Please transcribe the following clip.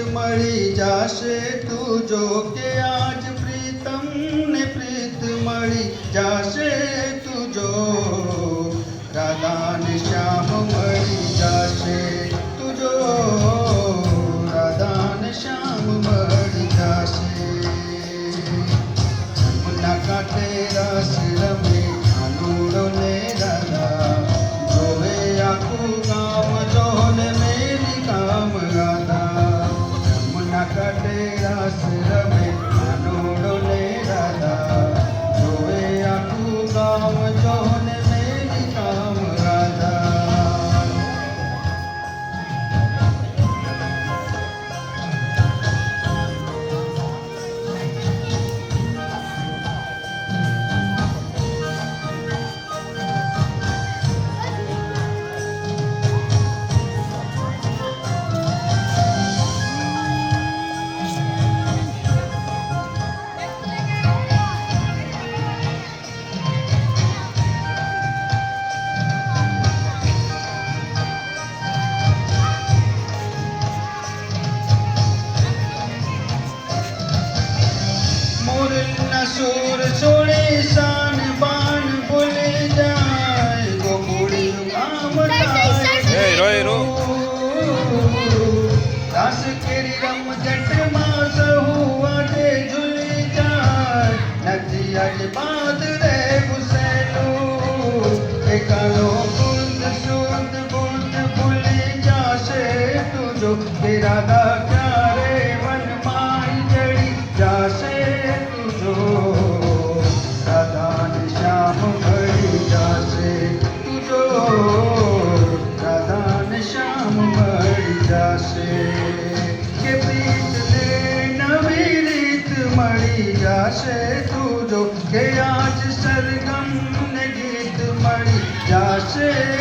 મળી જાશે તુજો કે આજ પ્રીતમ ને પ્રીત મળી જાશે તુજો રાધા ને શ્યામ મળી જાશે તુજો રાધા ને શ્યામ મળી જાશે જમુના કાંઠે રસ રમે આનુડો ને રાધા જોવે આખું ગામ જોને મેરી કામ રાધા જમુના કાંઠે રસ રમે આનુડો ને રાધા જોવે આખું ગામ જોને મેરી કામ રાધા મોરના સુર છોડે શાન બાણ ભૂલે જાય ગોકુળિયું કામ થાય દાસ કેરી રમઝટમાં સહુ વાટે ઝૂલી જાય નથી આજે બાદ રે ઘુસેલું એકાલો બુંદ સુંદ બુંદ ભૂલી જાશે તુજો કે રાધા ક્યારે વનમાં જડી જાશે રાધા ને શ્યામ મળી જાશે તુજો રાધા ને શ્યામ મળી જાશે કે પ્રીત ને નવી રીત મળી જાશે તુજો કે આજ સરગમ ને ગીત મળી જાશે